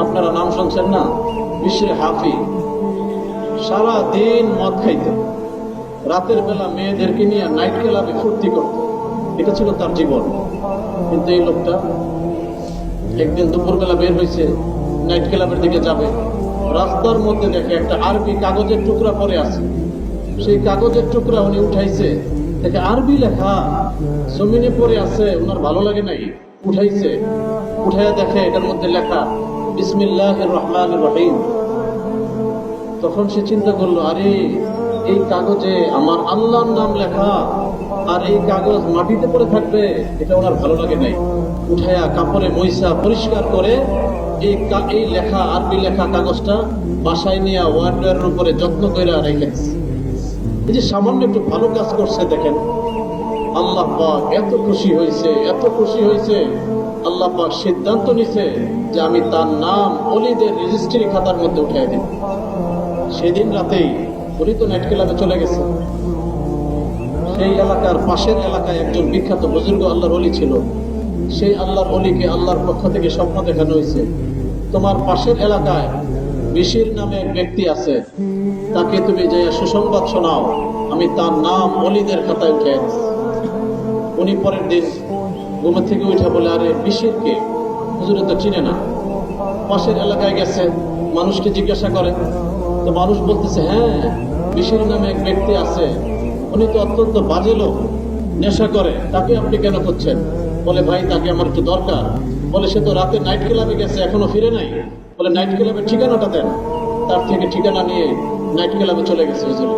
আপনারা নাম শুনছেন না, বিশরে হাফি। সারা দিন মদ খাইত, রাতের বেলা মেয়েদেরকে নিয়ে নাইট ক্লাবে ফুর্তি করত, এটা ছিল তার জীবন। কিন্তু এই লোকটা একদিন দুপুরবেলা বের হয়েছে, নাইট ক্লাবের দিকে যাবে, রাস্তার মধ্যে দেখে একটা আরবি কাগজের টুকরা পড়ে আছে। সেই কাগজের টুকরা উনি উঠাইছে, দেখে আরবি লেখা জমিনে পড়ে আছে। ওনার ভালো লাগে নাই, উঠাইছে, উঠাইয়া দেখে এটার মধ্যে লেখা বিসমিল্লাহির রহমানির রহিম। তখন সে চিন্তা করলো, আরে এই কাগজে আমার আল্লাহর নাম লেখা, আর এই কাগজ মাটিতে পড়ে থাকবে, এটা ওনার ভালো লাগে নাই। উঠাইয়া কাপড়ে মইসা পরিষ্কার করে এই লেখা আরবি লেখা কাগজটা বাসায় নিয়ে ওয়ার্ডের উপরে যত্ন করে রেখেছে। এই যে সামান্য একটু ভালো কাজ করছে, দেখেন আল্লাহ পাক এত খুশি হয়েছে, এত খুশি হয়েছে। আল্লাহ পাক সিদ্ধান্ত নিছে যে আমি তার নাম ওলিদের রেজিস্ট্রি খাতার মধ্যে উঠাই দিব। সেদিন রাতেই উনি তো নাইট ক্লাবে চলে গেছে। সেই এলাকার পাশের এলাকায় একজন বিখ্যাত বুজুর্গ আল্লাহর ওলি ছিল। সেই আল্লাহর ওলিকে আল্লাহর পক্ষ থেকে স্বপ্ন দেখানো হয়েছে, তোমার পাশের এলাকায় বিশির নামে এক ব্যক্তি আছে, তাকে তুমি যে সুসংবাদ শোনাও, আমি তার নাম ওলিদের খাতায় উঠে আনছি। উনি পরের দিন ঘুমের থেকে উঠে বলে, আরে বিশিরকে হুজুরে তো চিনে না। পাশের এলাকায় গেছে, মানুষকে জিজ্ঞাসা করে, তো মানুষ বলতেছে, হ্যাঁ বিশির নামে এক ব্যক্তি আছে, উনি তো অত্যন্ত বাজে লোক, নেশা করে, তাকে আপনি কেন করছেন? বলে, ভাই তাকে আমার একটু দরকার। বলে, সে তো রাতে নাইট ক্লাবে গেছে, এখনো ফিরে নাই। বলে, নাইট ক্লাবের ঠিকানাটা দেন। তার থেকে ঠিকানা নিয়ে নাইট ক্লাবে চলে গেছে হুজুর।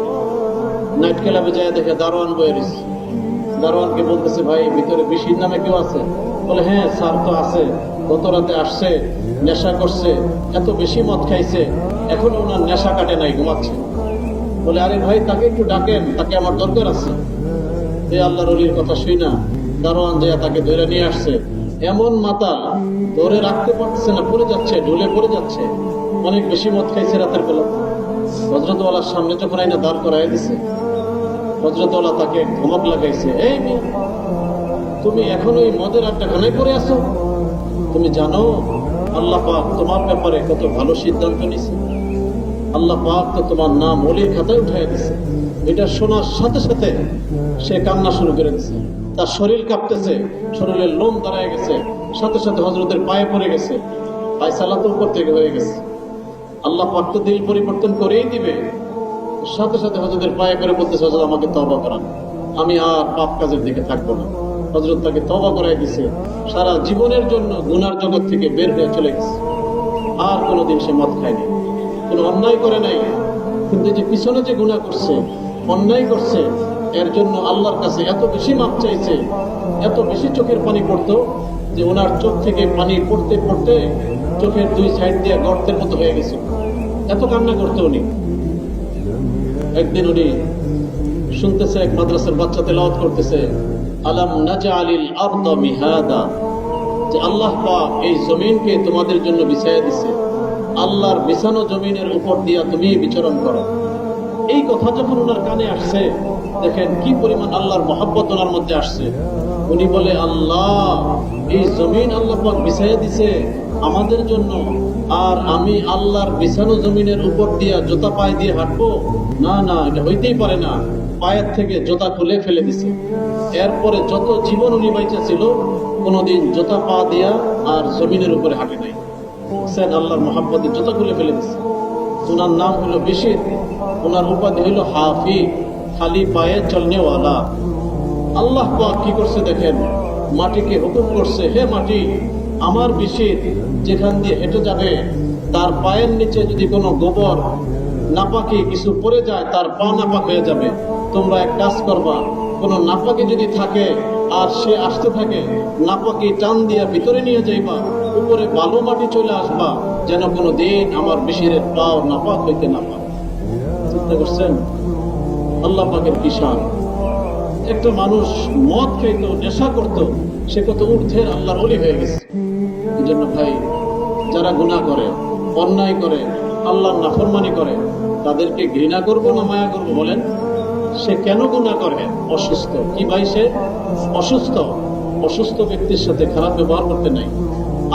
নাইট ক্লাবে যায় দেখে দারোয়ান বয়ে রয়েছে। দারোয়ানকে বলতেছে, ভাই ভিতরে বিশির নামে কেউ আছে? বলে, হ্যাঁ স্যার তো আছে, গত রাতে আসছে, নেশা করছে, এত বেশি মদ খাইছে, এখনো ওনার নেশা কাটে নাই, ঘুমাচ্ছে। বলে, আরে ভাই তাকে একটু ডাকেন, তাকে আমার দরকার আছে। এই আল্লাহর ওলির কথা শুই না, দারোয়ান যায় তাকে ধরে নিয়ে আসছে। এমন মাথা ধরে রাখতে পারতেছে না, পড়ে যাচ্ছে, ঢুলে পড়ে যাচ্ছে, অনেক বেশি মদ খাইছে রাতের বেলা। হযরতওয়ালার সামনে যখন আইনা দাঁড় করাই দিছে, হযরতওয়ালা তাকে ধমক লাগাইছে, এই মেয়ে, তুমি এখন ওই মদের আড্ডাখানায় পড়ে আছো? তুমি জানো আল্লাহ পাক তোমার ব্যাপারে কত ভালো সিদ্ধান্ত নিছে? আল্লাহ পাক তো তোমার নাম ওলির খাতায় উঠাই দিছে। এটা শোনার সাথে সাথে সে কান্না শুরু করে দিছে, তার শরীর কাঁপতেছে, শরীরের লোম দাঁড়ায় গেছে, সাথে সাথে হযরতের পায়ে পড়ে গেছে, ফায়সালা তো উপর থেকে হয়ে গেছে। আল্লাহ পাক তো দিল পরিবর্তন করেই দিবে। সাথে সাথে হযরতের পায়ে পড়ে বলতেছে, হযরত আমাকে তওবা করান, আমি আর পাপ কাজের দিকে থাকবো না। হযরত তাকে তওবা করাই দিছে, সারা জীবনের জন্য গুনার জগৎ থেকে বের হয়ে চলে গেছে। আর কোনোদিন সে মদ খায়নি, কোনো অন্যায় করে নাই। কিন্তু যে পিছনে যে গুনাহ করছে, অন্যায় করছে, এর জন্য আল্লাহর কাছে এত বেশি মাপ চাইছে, এত বেশি চোখের পানি পড়তো যে ওনার চোখ থেকে পানি পড়তে পড়তে চোখের দুই সাইড দিয়ে গর্তের মতো হয়ে গেছে, এত কান্না করতো উনি। একদিন উনি শুনতেছে, এক মাদ্রাসার বাচ্চা তেলাওয়াত করতেছে, আলাম নাজআলিল আরদা মিহাদা, যে আল্লাহ পাক এই জমিনকে তোমাদের জন্য বিছাইয়া দিছে, আল্লাহর বিছানো জমিনের উপর দিয়া তুমি বিচরণ করো। এই কথা যখন ওনার কানে আসছে, দেখেন কি পরিমাণ আল্লাহর মহব্বত ওনার মধ্যে আসছে। উনি বলে, আল্লাহ এই জমিন আল্লাহ পাক বিছাইয়া দিছে আমাদের জন্য, আর আমি আল্লাহর বিছানো জমিনের উপর দিয়া জুতা পায়ে দিয়ে হাঁটবো? না না, এটা হইতেই পারে না। পায়ের থেকে জুতা খুলে ফেলে দিছে। এরপরে যত জীবন উনি বাইচা ছিল, কোনোদিন জুতা পা দিয়া আর জমিনের উপরে হাঁটে নাই। হোসেন আল্লাহর মহব্বতে জুতা খুলে ফেলে দিছে। ওনার নাম হলো বিশির, ওনার উপাধি হলো হাফি, খালি পায়ে চলনেওয়ালা। আল্লাহ পাক কি করছে দেখেন, মাটিকে হুকুম করছে, হে মাটি, আমার বিশির যেখান দিয়ে হেঁটে যাবে, তার পায়ের নিচে যদি কোনো গোবর নাপাকি কিছু পড়ে যায়, তার পা নাপাক হয়ে যাবে। তোমরা এক কাজ করবা, কোনো নাপাকি যদি থাকে আর সে আসতে থাকে, নাপাকি টান দিয়া ভিতরে নিয়ে যাইবা, উপরে বালু মাটি চলে আসবা, যেন কোনো দিন আমার বিশিরের পাও নাপাক হইতে না পারে। চিন্তা করছেন আল্লাহ পাকের কি শান। একটা মানুষ মদ খাইতো, নেশা করতো, সে কত ঊর্ধ্বের আল্লাহর ওলি হয়ে গেছে। এই জন্য ভাই, যারা গুনাহ করে, অন্যায় করে, আল্লাহর নাফরমানি করে, তাদেরকে ঘৃণা করব না মায়া করব বলেন? সে কেন গুনাহ করে? অসুস্থ। কি ভাই, সে অসুস্থ। অসুস্থ ব্যক্তির সাথে খারাপ ব্যবহার করতে নাই।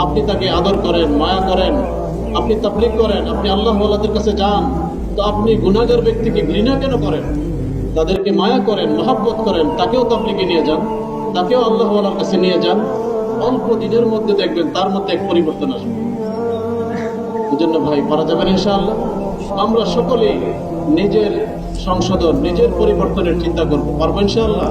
আপনি তাকে আদর করেন, মায়া করেন, আপনি তাবলীগ করেন, আপনি আল্লাহ ওয়ালাদের কাছে যান, তো আপনি গুনাহগার ব্যক্তিকে ঘৃণা কেন করেন? তাদেরকে মায়া করেন, মহব্বত করেন, তাকেও তাবলীগে নিয়ে যান, তাকেও আল্লাহ ওয়ালার কাছে নিয়ে যান। অল্প দিনের মধ্যে দেখবেন তার মধ্যে এক পরিবর্তন আসবে। এই জন্য ভাই পারা যাবেন ইনশাআল্লাহ। আমরা সকলেই নিজের সংশোধন, নিজের পরিবর্তনের চিন্তা করবো, পারবো ইনশাআল্লাহ।